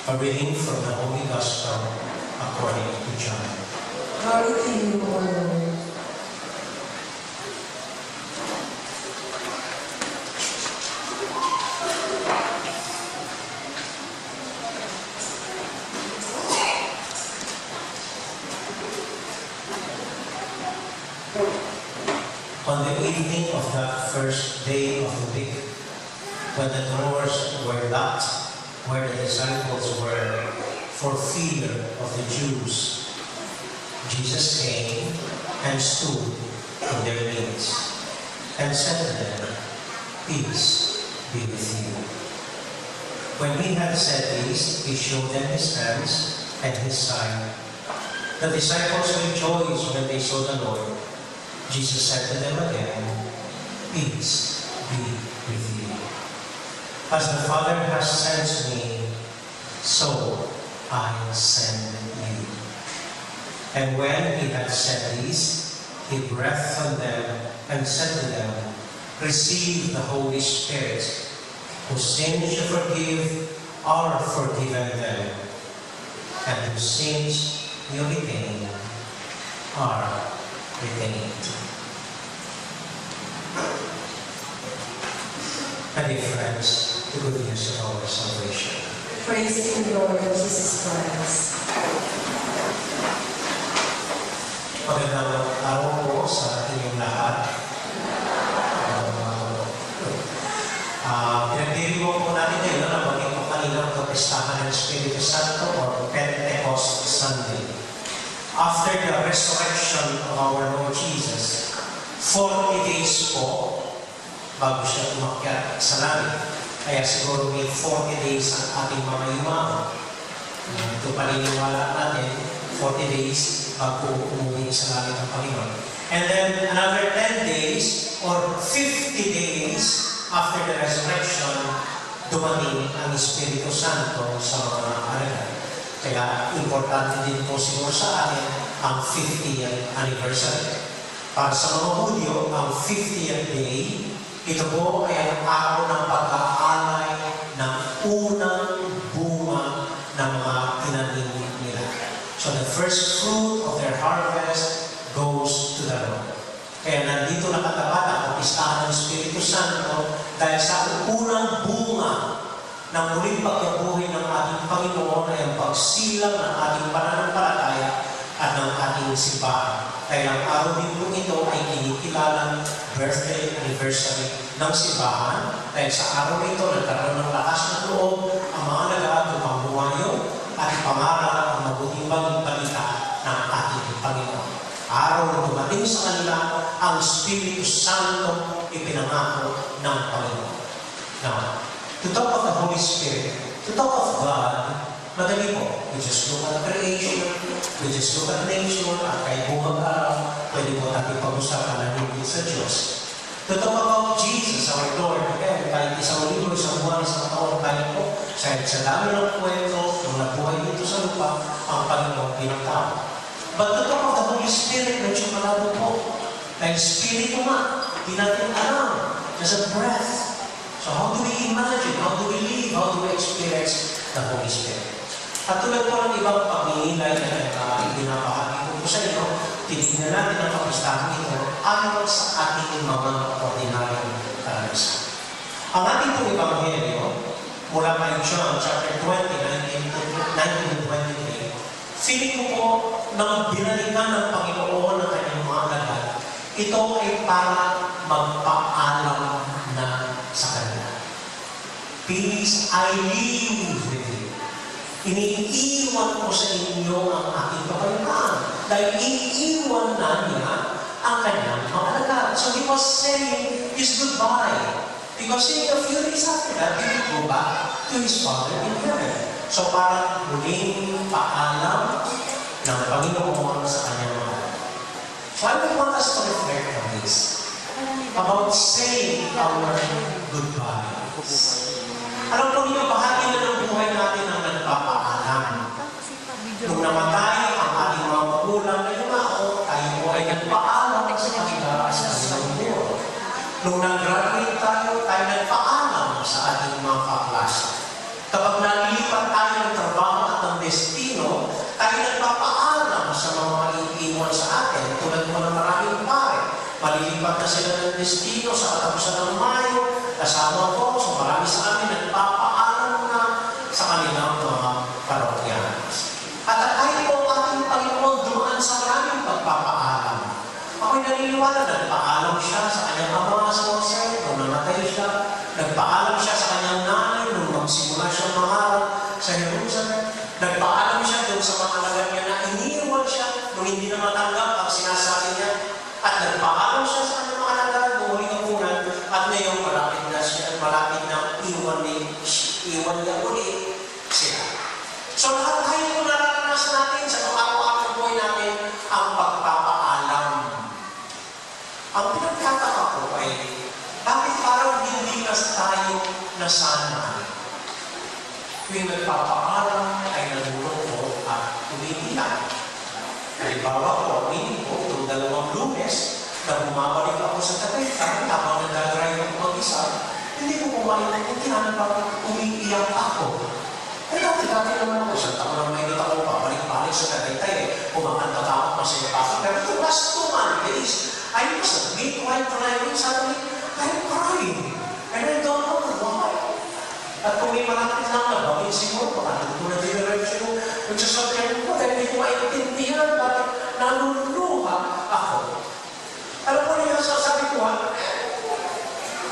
A reading from the Holy Gospel according to John. Glory to you, O Lord. On the evening of that first day of the week, when the doors were locked, where the disciples were for fear of the Jews, Jesus came and stood in their midst and said to them, "Peace be with you." When he had said this, he showed them his hands and his side. The disciples rejoiced when they saw the Lord. Jesus said to them again, "Peace be with you. As the Father has sent me, so I send you." And when he had said this, he breathed on them and said to them, "Receive the Holy Spirit. Whose sins you forgive are forgiven them, and whose sins you retain are retained." And dear friends, the good news of our salvation. Praise to you, Lord Jesus Christ. Magandang araw po sa inyong lahat. Pinagdiriwang po natin ngayon na maging po kanina ang kapistahan ng Espiritu Santo or Pentecost Sunday. After the resurrection of our Lord Jesus, 40 days po bago siya umakyat sa langit. Kaya siguro may 40 days ang ating mga yumaon. Ito paniniwala natin, 40 days bago umuwi sa langit ng Panginoon. And then another 10 days or 50 days after the resurrection, dumating ang Espiritu Santo sa mga alagad. Kaya importante din po siguro sa atin ang 50th anniversary. Para sa mga Hudyo, ang 50th day, ito po ay ang araw ng pag-aalay ng unang bunga ng mga tinanim nila. So the first fruit of their harvest goes to the Lord. Kaya nandito nakatapat ang kapistahan ng Espiritu Santo dahil sa unang bunga ng muling pagkabuhay ng ating Panginoon ay ang pagsilang ng ating pananampalataya at ng ating simbahan. Dahil ang araw din po ito ay kinikilalang birthday anniversary ng simbahan. Dahil sa araw ito, nagkaroon ng lakas ng loob ang mga alagad upang bumayo at pangarap ang mabuting balita ng ating Panginoon. Araw na dumating sa kanila ang Espiritu Santo ipinangako ng Panginoon. Now, to talk of the Holy Spirit, to talk of God, madali po. We just look at creation, we just look at nature, at kahit buong araw, pwede po natin pag-usapan na hindi sa Diyos. To talk about Jesus, our Lord, again, kahit isang libro, isang buwan, isang taon, kahit po, sa dami ng kwento, nung nabuhay dito sa lupa, ang Panginoon pinagtao. But to talk of the Holy Spirit, medyo malabo po. Dahil Spirito nga, di natin alam. There's a breath. So how do we imagine? How do we live? How do we experience the Holy Spirit? At tulad po ng ibang pamilay na ibinabahagi ko sa inyo, titignan natin ang kapistahan ito ayon sa ating mga ordinaryong karanasan. Ang ating pong Ebanghelyo, mula kay John chapter 20, 19-23, feeling ko po nang binalikan ng Panginoon ng kanyang mga alagad, ito ay para magpaalam na sa kanila. Peace I leave with you. Iniiwan ko sa inyo ang aking kapayapaan. Dahil iniiwan na niya ang kanyang mga alagad. So he was saying his goodbye. Because saying a few days after that, he would go back to his Father in heaven. So parang muling paalam ng Panginoon sa kanyang mga alagad. So I would want us to reflect on this. About saying our goodbyes. Alam po niyo, bahagi na ng buhay natin ang nagpapaalam. Nung namatay ang ating mga magulang na yumao, tayo po ay nagpaalam sa kanila sa kanilang buhay. Nung nag-graduate tayo nagpaalam sa ating mga kaklase. Kapag nalilipat tayo ng trabaho, ng destino, sa katapusan ng Mayo, kasama ko, so marami sa amin nagpapaalam na sa kanilang mga parokyanos. At kahit po ang ating Panginoon dumaan sa maraming pagpapaalam. Ako'y naniniwala, nagpaalam siya sa kanyang ama sa Jose, nung namatay siya, nagpaalam siya sa kanyang nanay, nung magsimula siyang mangarap sa Jerusalem, nagpaalam siya doon sa mga alagad niya na iniiwan siya nung hindi na matanggap ang sinasabi niya, at nagpaalam siya sa kanyang mga alagad nung huling kapunan, at ngayon malapit na iwan niya ulit sila. So lahat tayo kung naranasan natin sa araw-araw buhay natin ang pagpapaalam. Ang pinagkataka ko ay, bakit parang hindi na tayo nasanay? Tuwing nagpapaalam ay nalulungkot at umiiyak. Halimbawa ko, aminin ko, itong 2 Lunes, na bumabalik ako sa Tagaytay, habang nag-drive ako mag-isa, hindi ko pumalit kung tinanapag umiiyak ako. Eh, dati naman ako, isang taon na may ako, papalik-balik sa Tagaytay, kumakanta ako, masaya pa ako. Pero ito, last 2 Mondays, I was a big white driving, suddenly, I'm crying. And I don't know why. At kung may malapit lang na bagay siguro, baka ko na direction mo, nagsasabyan ko, dahil hindi ko maintindihan, bakit naluluha ako. Alam mo niya, sabi ko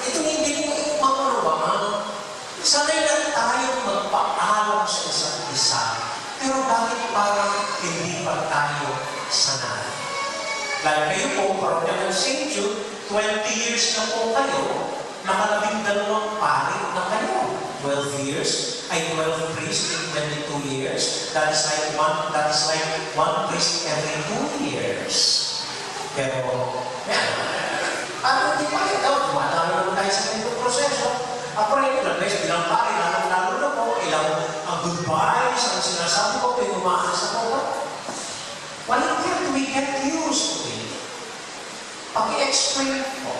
itong hindi mo makurubangan. Sanay lang tayo magpaalam sa isa't isa. Pero bakit parang hindi pa tayo sanay? Lalo kayo po, parang ng St. Jude, 20 years na po kayo, nakalabing 2 pari na kayo. 12 years, ay 12 priests in 22 years. That is like one priest every 2 years. Pero, parang hindi pa ito. Dumadami naman tayo sa ganitong proseso. Ako rin, ilang beses, bilang pari, lalo na po, ilang ang goodbyes, ang sinasabi ko, pinumakas ako ba? Walang kaya we get used to it. Paki-explain po,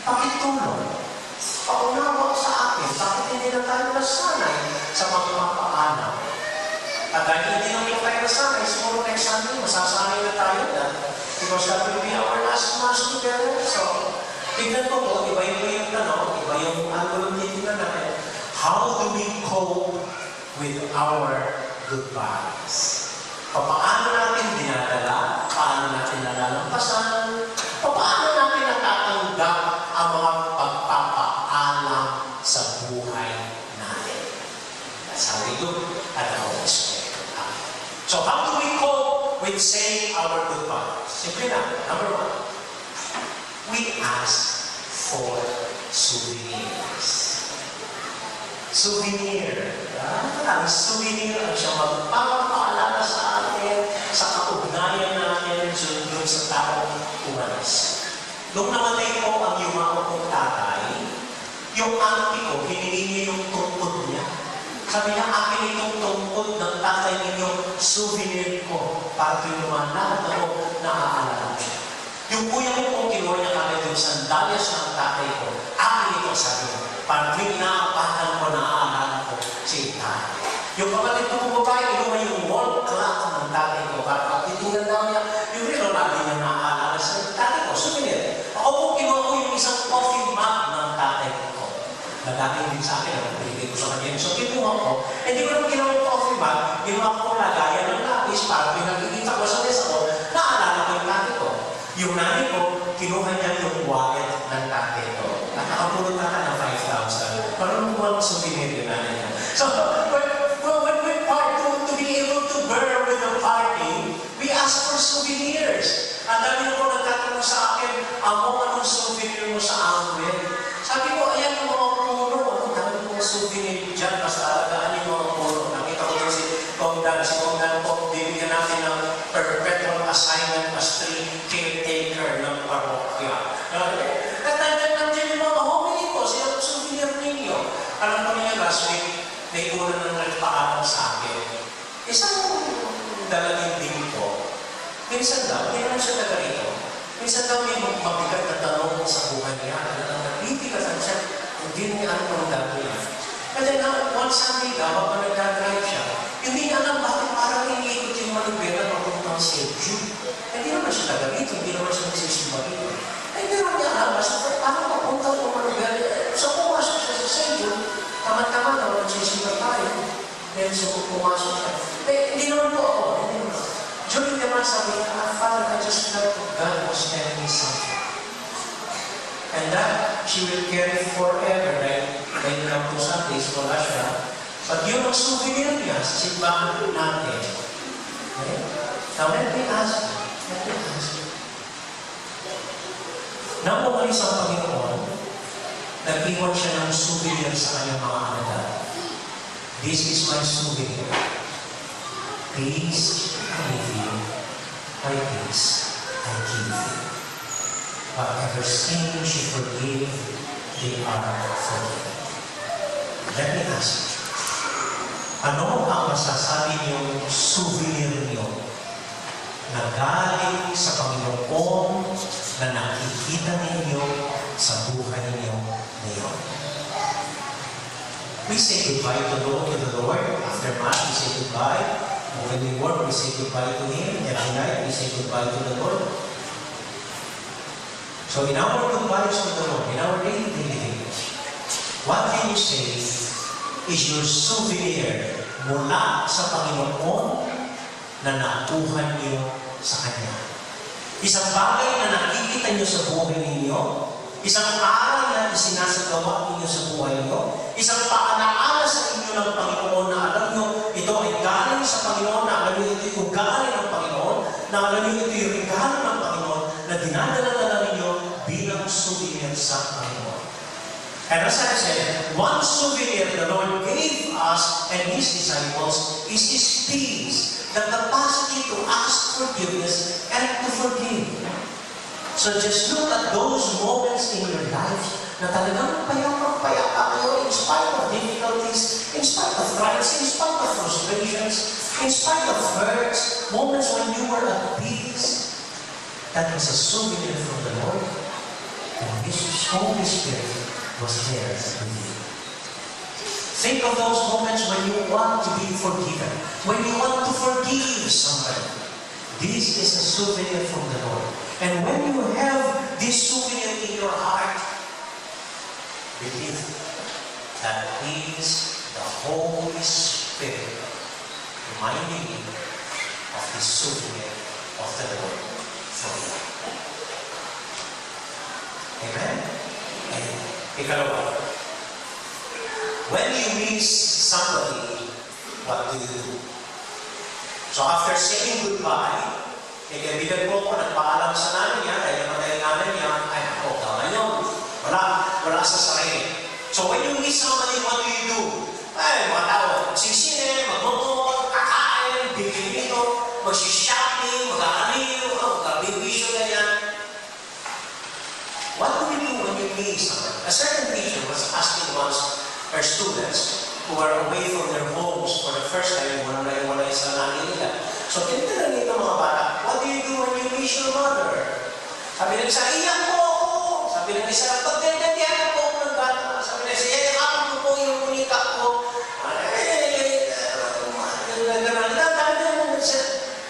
pakitulong, paunawa sa akin, bakit hindi na tayo nasanay sa mga paalam. At dahil hindi naman tayo nasanay, siguro next Sunday, masasanay na tayo na. Because that will be our last Mass together. So, tignan ko po, iba-iba yung tanong, iba yung angulo titignan natin. How do we cope with our goodbyes? Paano natin dinadala? Paano natin nalalampasan? Paano natin natatanggap ang mga pagpapaalam sa buhay natin? That's how we do at our respect. So, how do we cope with saying our goodbyes? Simple na. Number 1, we ask for souvenirs. Souvenir. Ang souvenir ang siya magpapaalala sa atin, sa kaugnayan natin, doon sa taong umalis. Nung namatay ko ang yumao kong tatay, yung auntie ko, hiningi niya yung tungkod niya. Sabi niya, akin itong tungkod ng tatay ninyong souvenir ko para pinuman lahat ako naaalala siya. Yung kuya ko kung kinuha niya kami yung sandalias ng tatay ko, akin ito sabi niya. Para tuwing inaapatan ko naaalala ko si tatay. Yung kapatid ko kung babae, inuha yung wall clock ng tatay ko para pagtitingan daw niya, yung relo natin niya naaalala sa tatay ko, souvenir. Ako po kinuha ko yung isang coffee mug ng tatay ko. Nagaling din sa akin, pinigay ko sa kanya. So kinuha ko, hindi ko naman ginawa yung coffee mug, ginawa ko lagayan ng lapis para pinagkikita ko sa mesa ko, naaalala ko yung tatay ko. Yung nanay ko, kinuha niya yung wallet ng tatay ko. At nakapulot na ka ng 5,000. Parang mo ang souvenir yung nanay niya. So, when we part to be able to burn with the party, we ask for souvenirs. Ang dami na po nagtatanong sa akin, anong souvenir mo sa amin? Sabi ko, ayan yung mga puno. Ang dami mga souvenir dyan. Basta alagaan yung mga puno. Nakita ko din si Kongdan po, bibigyan natin ng perpetual assignment as 3 caretaker ng parokya. At nandiyan yung mga homily ko, siya ang souvenir ninyo. Alam ko niya last week, may una nang nagpaalam sa akin. Isang dalagin din ko, minsan daw, hindi naman siya taga rito. Minsan daw may mabigat na tanong sa buhay niya. Nagpipigatan siya, hindi niya alam kung gagawin. And then, one Sunday daw, habang nag-drive siya, hindi niya alam bakit parang iniikot yung manibela papuntang sa Jude. Hindi naman siya taga rito, hindi naman siya nagsisimba rito. Ay, hindi lang niya alam, basta paano papunta ng mga lugar. So pumasok siya sa St. Jude, tama-tama naman siya siya tayo. Then so pumasok siya. Hindi naman po ako, hindi naman. During the month, sabi niya, Father, I just felt that God was telling me something. And that she will carry forever, right? When you come to Sundays, wala siya. But yun ang souvenir niya sa simbahan natin. Okay? Now, let me ask you. Nang umalis ang Panginoon, nag-iwan siya ng souvenir sa kanyang mga anak. This is my souvenir. Peace I give you, my peace I give you. Whatever sin she forgive, they are forgiven. Let me ask you, ano ang masasabi niyong souvenir niyo na galing sa Panginoon na nakikita ninyo sa buhay niyo ngayon? We say goodbye to the Lord. After Mass, we say goodbye. When we work, we say goodbye to Him. Every night, we say goodbye to the Lord. So in our goodbyes to the Lord, in our daily living, what can you say is your souvenir mula sa Panginoon na nakuha niyo sa Kanya? Isang bagay na nakikita niyo sa buhay ninyo, isang aral na isinasagawa ninyo sa buhay niyo, isang paalaala sa inyo ng Panginoon na alam niyo, ito ay galing sa Panginoon, na alam niyo ito yung galing ng Panginoon, na alam niyo ito yung regalo ng Panginoon, na dinadala ninyo bilang souvenir sa Panginoon. And as I said, one souvenir the Lord gave us and His disciples is His peace, the capacity to ask forgiveness and to forgive. So just look at those moments in your life na talagang payapa kayo in spite of difficulties, in spite of trials, in spite of frustrations, in spite of hurts, moments when you were at peace. That was a souvenir from the Lord, and His Holy Spirit was there with you. Think of those moments when you want to be forgiven, when you want to forgive somebody. This is a souvenir from the Lord. And when you have this souvenir in your heart, believe that He is the Holy Spirit reminding you of this souvenir of the Lord for you. Amen? Amen. Ikalawa, when you miss somebody, what do you do? So after saying goodbye, kaibigan ko ako, nagpaalam sa nanay niya, dahil namatay ang nanay niya, ay ako, tama yun. Wala sa sarili. So when you miss somebody, what do you do? Ay, mga tao, magsisine, magmumot, kakain, bibili nito, magsishopping, mag-aaliw, mag-bibisyo na yan. What do we do when you miss somebody? A certain teacher was asking once her students who were away from their homes for the first time, wala sa nanay nila. So, tinitanong nito mga bata, what do you do when you miss your mother? Sabi ng isa, iyak po ako. Sabi ng isa, pagdadadyan po ako ng bata. Sabi ng isa, yakapin ko po yung unika ko.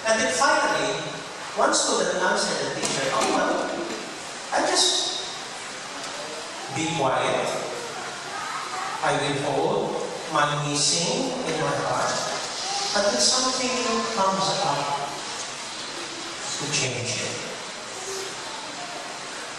And then finally, one student answered the teacher, I just be quiet. I will hold my missing in my heart until something comes up to change it.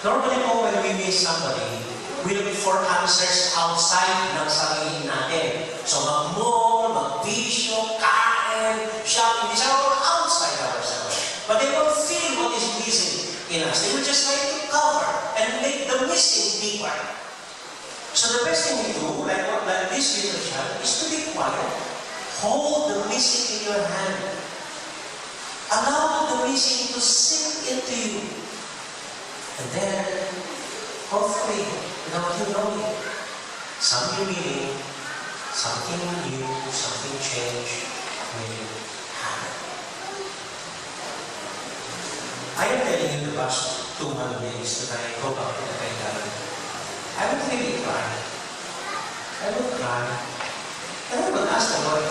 Normally po, when we miss somebody, we look for answers outside ng sarili natin. So mag-mall, mag-bisyo, kain, shopping, these are all outside ourselves. But they will feel what is missing in us. They will just try to cover and make the missing deeper. So the best thing we do, like this little child, is to be quiet. Hold the missing in your hand. Allow the missing to sink into you. And then, hopefully, without you knowing, some new meaning, something new, something changed will happen. I am telling you the past 2 days that I go back to the Medallions. I would really cry. I would cry. And I would ask the Lord,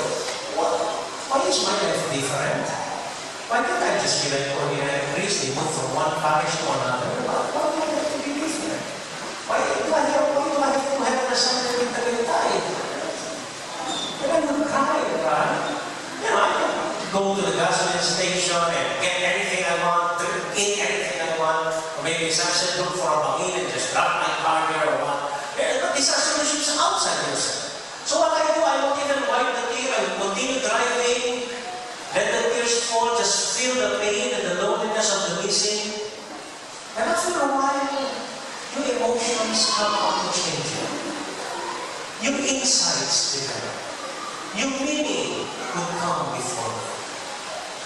why is my life different? Why can't I just be like ordinary priest? They move from one parish to another. Why do I have to be even wipe the tear. I will continue driving. Let the tears fall. Just feel the pain and the loneliness of the missing. And after a while, your emotions come out to change you. Your insights develop. Your meaning will come before you.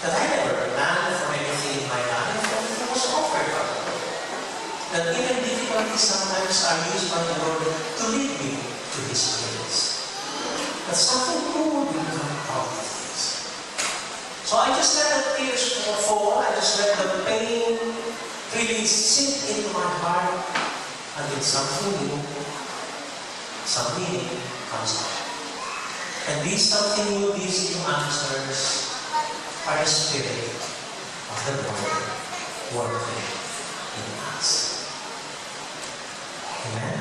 That I never planned for anything in my life, and it was offered by the Lord. That even difficulties sometimes are used by the Lord to lead me to His place. That something good will come out of this. So I just let the tears fall. I just let the pain really sink into my heart until something new, some meaning comes out. And these something new, these new answers are the Spirit of the Lord working in us. Amen?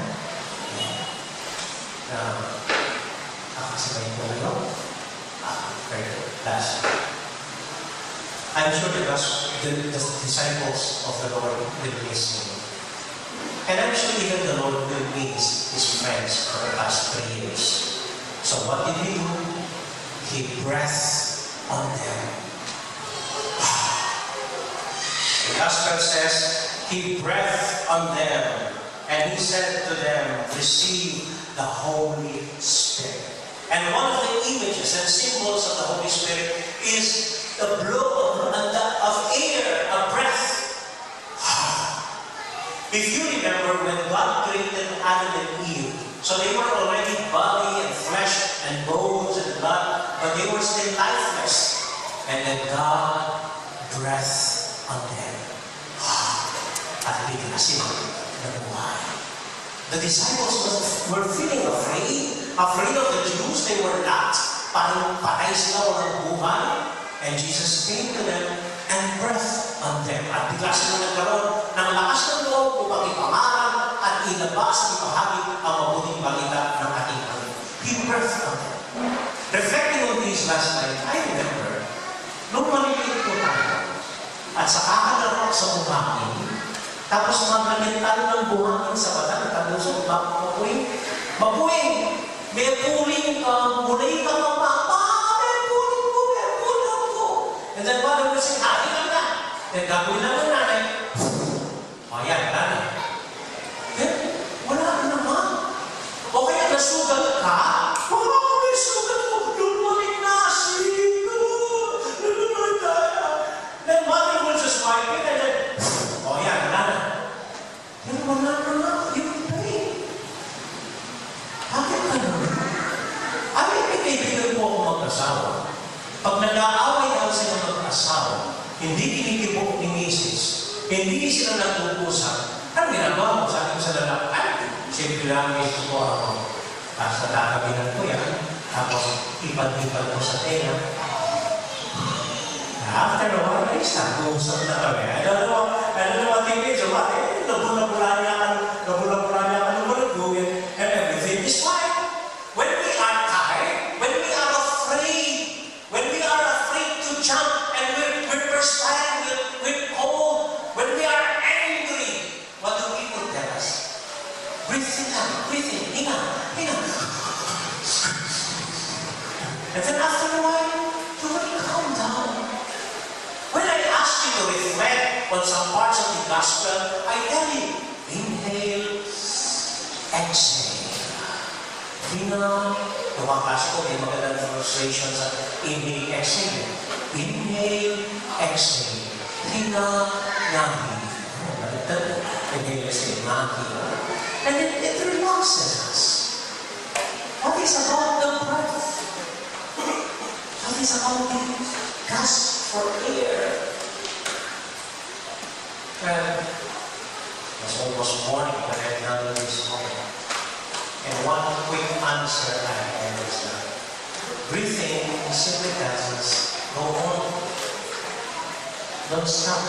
Nakasabay ko na yun. Very good. Last. I'm sure the disciples of the Lord will miss Him. And I'm sure even the Lord will miss His friends for the past 3 years. So what did He do? He breathed on them. The Gospel says, He breathed on them, and He said to them, receive the Holy Spirit. And one of the images and symbols of the Holy Spirit is the blow of air, a breath. If you remember when God created Adam and Eve, so they were already body and flesh and bones and blood, but they were still lifeless. And then God breathed on them. At bigla sila nabuhay. The disciples were feeling afraid of the Jews. They were not. Parang patay sila, walang buhay. And Jesus came to them and breathed on them. At bigla sila nagkaroon ng lakas ng loob upang ipangaral at ilabas at ipahagi ang mabuting balita ng ating Panginoon. He breathed on them. Reflecting on this last night, I remember, nung maliliit ko tayo, at sa kakalaro sa buhangin, tapos magalit tayo ng buhangin sa bataan, tapos sa mapuwing, may puling ka, mulay ka mamapa, may puling ko. And then Father will say, hati lang na. Then gagawin lang ng nanay. Ayan, wala na. Then, wala na naman. O kaya nasugal ka, may sugal ko, lumalik na, then Mother will just wipe it and then, ayan, wala na. Then wala na, yung pain. Bakit ka naman? Kaibigan mo ako mag-asawa. Pag nag-aaway daw sila mag-asawa, hindi kinitibok ni Mrs., hindi sila nag-uusap, ano ginagawa mo? Sabi ko sa lalaki, ay, simple lang, ito ko ako. Tapos natakabinan ko yan, tapos ipad-ipad ko sa tela. After a while, ay, nag-uusap na kami. I don't know what it is, nabula-bula niya ka, and everything is fine. When we are tired, when we are afraid to jump, and we're perspiring, we're cold, when we are angry, what do people tell us? Breathe in, hinga. And then after a while, you will calm down. When I ask you to reflect on some parts of the gospel, I tell you, inhale, exhale. Hinga. Yung mga klase ko, may magandang demonstration sa inhale, exhale. Inhale, exhale. Hinga, ngahi. Inhale, exhale, ngahi. And it relaxes us. What is about the breath? What is about the gasp for air? Well, it's almost morning when I done this morning. And one quick answer I have is that breathing simply tells us, go on. Don't stop.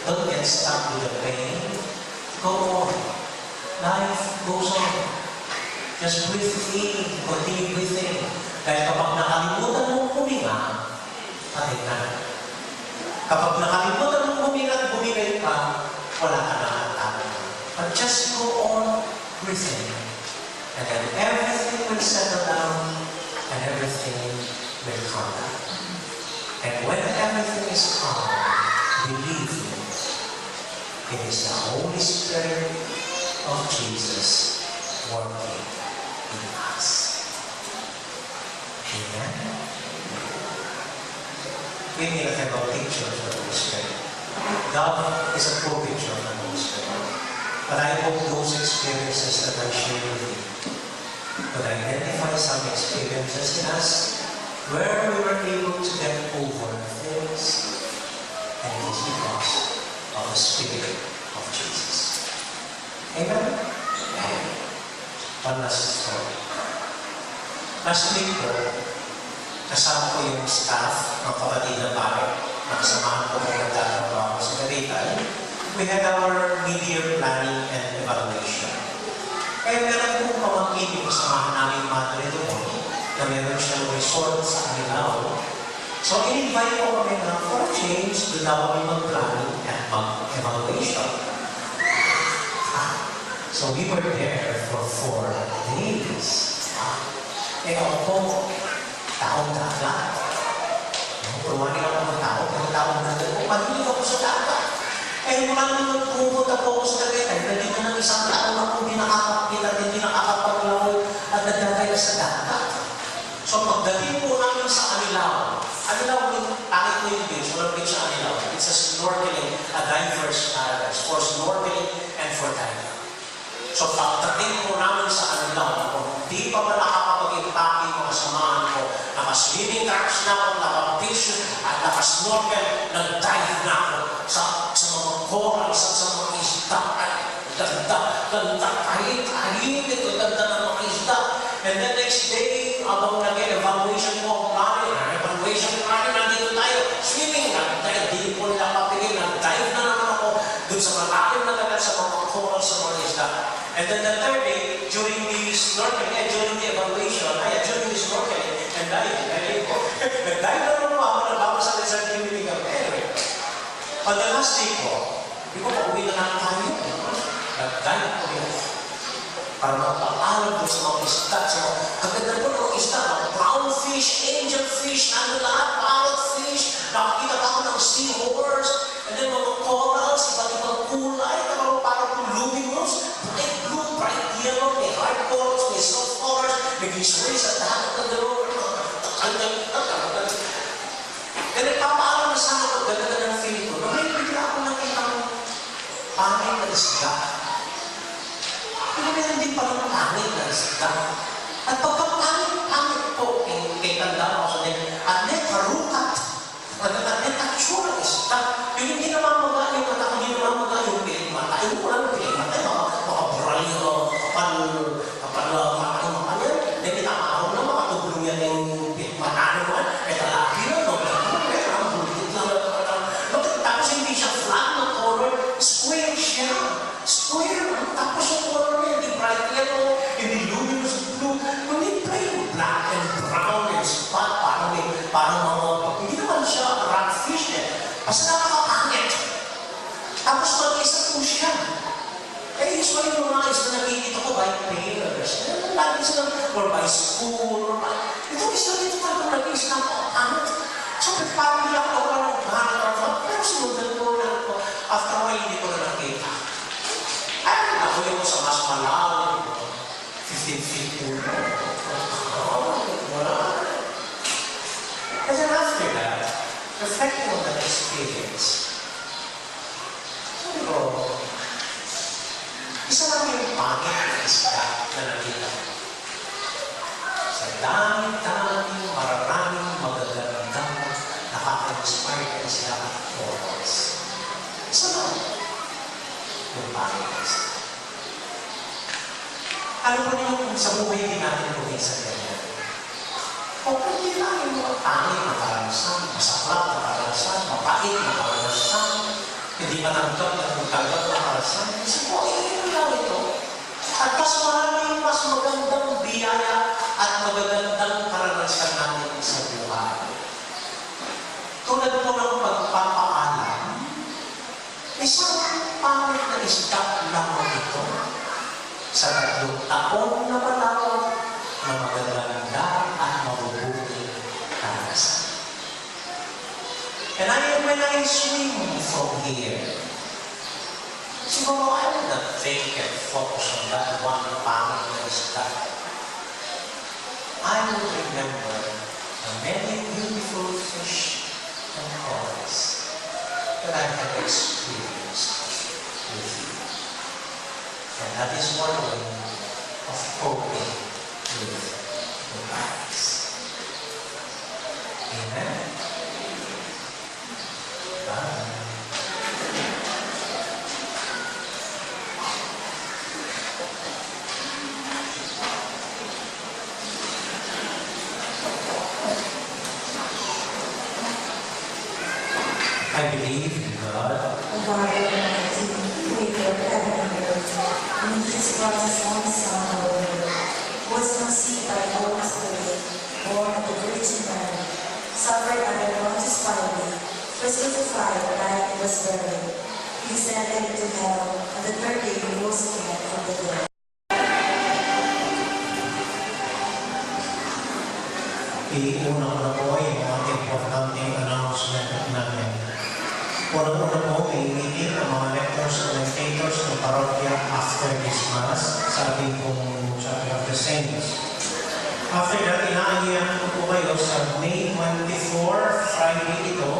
Don't get stuck with the pain. Go on. Life goes on. Just breathe in. Continue breathing. Dahil kapag nakalimutan mong huminga, patay ka. Kapag nakalimutan mong huminga at bumigay ka, wala ka na atake. But just go on breathing. And then everything will settle down, and everything will come back. And when everything is calm, believe me, it is the Holy Spirit of Jesus working in us. Amen? We need to have a picture of the Holy Spirit. God is a poor picture of the Holy Spirit. But I hope those experiences that I share with you could identify some experiences in us where we were able to get over things, and it is because of the Spirit of Jesus. Amen? One last story. Last week po, kasama ko yung staff ng kapatid na pare. Nakasamahan ko kung nagtatrabaho sa Galitan. We had our mid-year planning and evaluation. Kaya meron kong pamangkin yung kasamahan namin madre doon na meron siyang resort sa Anilao. So, in-invite ko kami na for a change, doon daw kami mag-planning at mag-evaluation. So, we were there for 4 days. Ako po, taong dagat. Purwani ako ng tao, pero taong dagat. Paghilig ako sa dagat. Mula nung pumunta po ako sa Tagaytay, nandito ng isang taon ako hindi nakakapaglaw at nagdagay sa dagat. So pagdating po namin sa Anilao, pangit ko yung beach, walang beach sa Anilao. It's a snorkeling, a diverse paradise for snorkeling and for diving. So pagdating po namin sa Anilao, kung di pa ba nakakapag-impake yung kasamahan ko, naka-swimming trunks na ako, naka-beach at naka-snorkel, nag-dive na ako sa mga coral, sa mga isda, at ganda, kahit ito, ganda ng mga isda. And the next day, abang nag-evaluation ko, nandito tayo, swimming, hindi po nila papigil, nag-dive na naman ako dun sa malalim na dagat sa mga coral, sa mga isda. And then the third day, during the snorkeling, during the evaluation, during the snorkeling, and diving, nag-dive na naman ako, nababasa rin sa community kami. Anyway, on the last day ko, hindi ko pauwi na lang tayo. Nag-dive ko yun. Para magpapaalam doon sa mga isda, sa mga kaganda po ng isda, mga brown fish, angel fish, nandun lahat, parrot fish, nakakita pa ako ng seahorse, and then mga corals, iba't ibang kulay, parang luminous, bright blue, bright yellow, may hard corals, may soft colors, nag-isway sa dagat ng dalawa, and nagpapaalam na sana pagdaganda ng feeling ko, may bigla ako nakita ng pangit na isda. Pero meron din palang pangit na isda. At pagpapangit po, kay tanda ako sa nila, at nekarukat. At nekatsura ng isda. Yung hindi naman magaling, at ako hindi naman magaling, piligmata. Yung walang piligmata, mga buralyo, kapal, hindi tamaron na makatulong yan yung piligmata naman. Talaki na, tapos hindi siya flat na color, square siya. Square. Tapos yung color niya, hindi bright yellow, hindi luminous blue, hindi plain black and brown and spot, parang mga, hindi naman siya rockfish eh. Basta nakakapangit. Tapos mag-isa po siya. Usually yung mga isda na nakikita ko by pairs. Lagi sila, or by school, or by... Itong isda dito parang nag-isda ko, pangit. So, parang lang ako lang ng pero sinundan ko lang ko. After a while, hindi ko na nakita. Ako yung sa mas malalim, 15 feet po. And then after that, reflecting on that experience, sabi ko, isa lang yung pangit na isda na nakita. Sa dami-dami, maraming magagandang nakaka-inspire na isda at corals. Isa lang yung pangit na isda. Alam mo niyo kung sa buhay din natin kung minsan ganyan. Kung hindi lang yung mga pangit na karanasan, masaklap na karanasan, mapait na karanasan, hindi matanggap na magtanggap na karanasan, kasi po, lang ito. At mas maraming mas magandang biyaya at magagandang karanasan natin sa buhay. Tulad po ng pagpapaalam, isang pangit na isda lamang ito. Sa 3 taong na panahon na magaganda at mabubuhay I swim from here? Siguro I will not think and focus on that one pangit na isda. I will remember the many beautiful fish and corals that I have experienced with you. And that is one way of coping with the past. Amen. Bye. I believe in God, the God Almighty, Creator of heaven and earth, and in Jesus Christ, His only Son, our Lord, who was conceived by the Holy Spirit, born of the Virgin Mary, suffered under Pontius Pilate, was crucified, died, and was buried. He descended into hell, and the third day he rose again from the dead. Iuna-una po yung mga importanteng announcement namin. Unang-una po, may meeting ang mga lectors and commentators ng parokya after this Mass sa ating pong Chapter of the Saints. After that, inaanyahan ko po kayo sa May 24, Friday ito,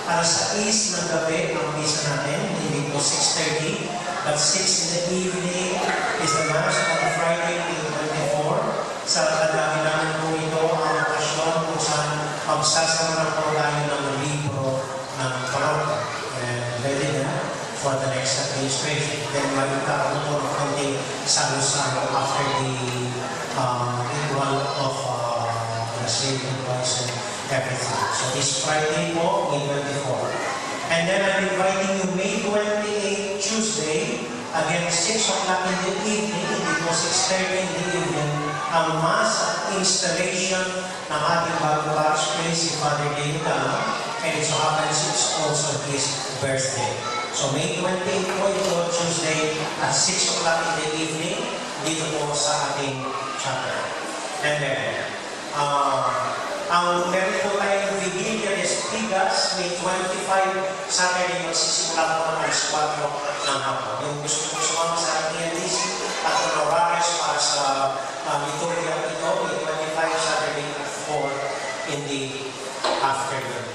alas 6 ng gabi ang misa natin, hindi po 6:30, but 6 in the evening is the Mass on Friday, May 24. Sa kadami namin po ito ang okasyon kung saan magsasama po tayo ng libro ng parokya. And ready na for the next administration. Then magkakaroon po ng konting salo-salo after the ritual of the saving Christ and everything. So this Friday po, May 24. And then I'm inviting you May 28, Tuesday, again 6 o'clock in the evening, hindi po 6:30 in the evening, ang Mass at installation ng ating bagong parish priest, si Father David, and it so happens it's also his birthday. So May 28 po ito, Tuesday, at 6 o'clock in the evening, dito po sa ating chapel. And then, ang meron po tayong Vigilia de Espigas, May 25, Saturday, magsisimula po ng alas 4 ng hapon. Yung gusto ko sumama sa ating LDC at honoraries para sa liturgia ito, May 25, Saturday at 4 in the afternoon.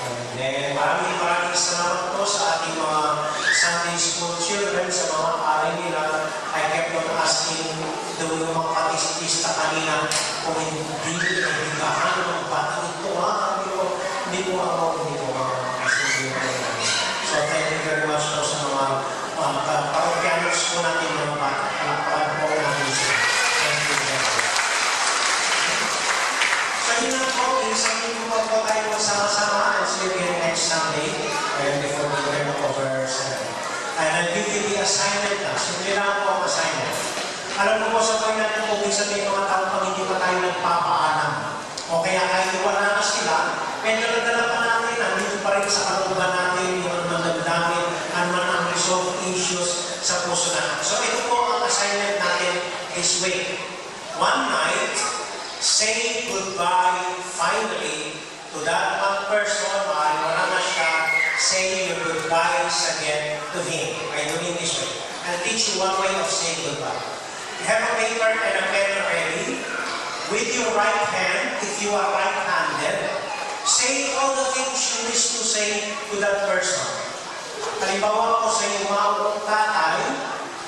And then, maraming salamat po sa ating mga Sunday school children, sa mga ari nila. I kept on asking yung mga katistista kanina kung hindi kahan ng bata ito, hindi ko So, thank you very much po sa mga parokyanos po natin mga bata. Thank you very much. So, yun na po, isang linggo po tayo magsama-sama and see you again next Sunday and before we turn over Sunday. And I'll give you the assignment na. Simple lang po ang assignment. Alam mo po sa buhay natin kung minsan may mga tao pag hindi pa tayo nagpapaalam. O kaya kahit wala na sila, medyo nagdala pa natin, nandito pa rin sa kalooban natin, yung mga nagdamit, ano man ang resolve issues sa puso natin. So ito po ang assignment natin is wait. One night, say goodbye finally to that one person, wala na siya, say your goodbyes again to him. I do it this way. I'll teach you one way of saying goodbye. You have a paper and a pen ready. With your right hand, if you are right-handed, say all the things you wish to say to that person. Halimbawa ko sa iyong mga tatay,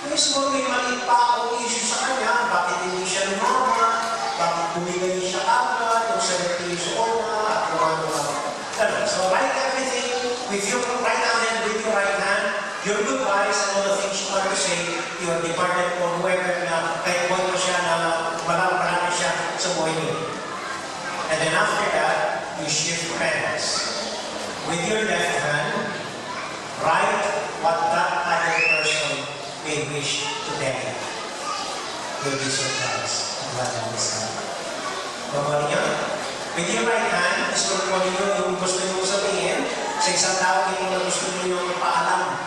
may siguro may maliit pa akong issue sa kanya, bakit hindi siya lumama, bakit bumigay siya agad, kung 70 years old na, at ano. So write everything with your right hand and with your right hand, your goodbyes and all the things you want to say to your department or whoever na kahit buhay mo siya na wala na siya sa buhay niyo. And then after that, you shift pens. With your left hand, write what that other person may wish to tell you. You'll be surprised at what that is. Babalik niyo? With your right hand, isulat mo niyo yung gusto niyo sabihin sa isang tao na gusto niyo ipaalam.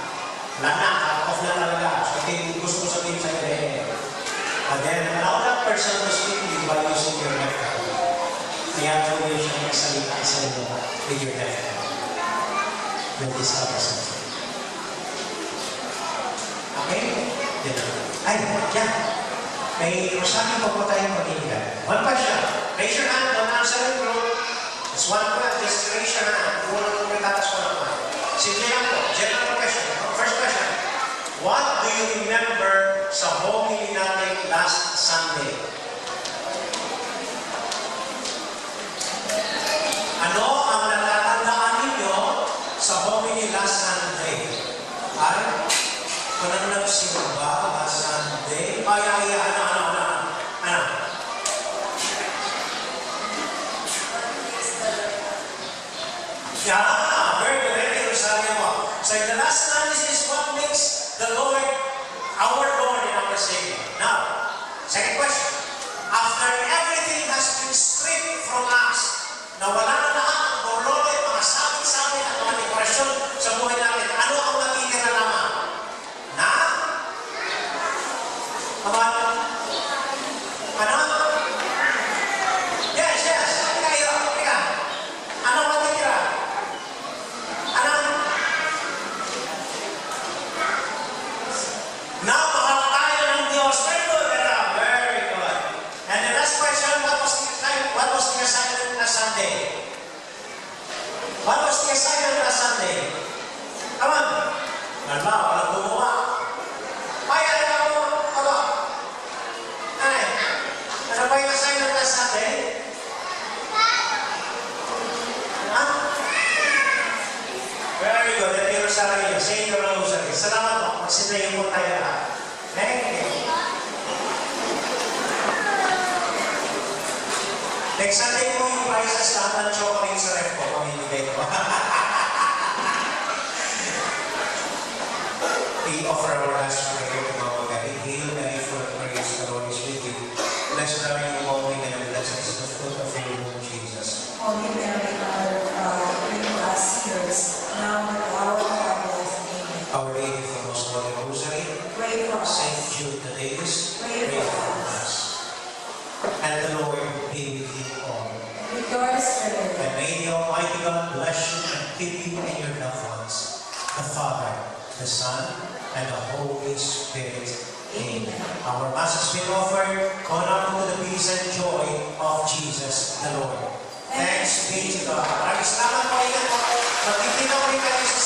Wala na, cut off na talaga. So, yung gusto mo sabihin sa iyo, and then, allow that person to speak to you by using your left hand. Kaya tuloy siya magsalita sa iyo with your left hand. will discover something. Okay? Ay, yan. May masabi pa po tayong pag-iigan. One question. Raise your hand. Don't answer in group. Just one question. Just raise your hand. Kung walang kumitatas ko naman. Simple lang po. General question. First question. What do you remember sa homily natin last Sunday? Ano ang natatandaan ninyo sa homily last Sunday? Ay, kung ano nagsimba last Sunday? Ay, ano? Yeah, very good. Sabi mo. So in the last analysis, what makes the Lord our Lord and our Savior? Now, second question. After everything has been stripped from us, na wala na lahat ang borlolo, mga sabit-sabit at mga dekorasyon sa buhay natin, ano ang natitira naman? Na? Ano? Yes. Teka. Ano ang natitira? Ano? Now, mahal tayo ng Diyos. Very good. And the last question, what was the assignment last Sunday? What was the assignment last Sunday? Come on. Nalba, walang gumawa. Ano ba yung assignment last Sunday? Very good. Let me rosary. Say your rosary. Salamat po. Magsinayin po tayo lahat. Thank you. Next Sunday po yung prizes lahat ng chocolate sa ref po. Pamimigay ko. We offer our last prayer to Mama Gary. Hail Mary, full of grace, the Lord is with you. Blessed are you among women, and blessed is the fruit of your womb, Jesus. Holy Mary, Mother of God, pray for us sinners, now and at the hour of our death. Amen. Our Lady of the Most Holy Rosary, Pray for us. Saint Jude the Deus, Pray for us. And the Lord be with you all. With your spirit. And may the Almighty God bless you and keep you and your loved ones, the Father, the Son, and the Holy Spirit. Amen. Our Mass has been offered. Go now to the peace and joy of Jesus the Lord. Thanks be to God. Maraming salamat po. Ingat po. Magkikita ko rin kayo sa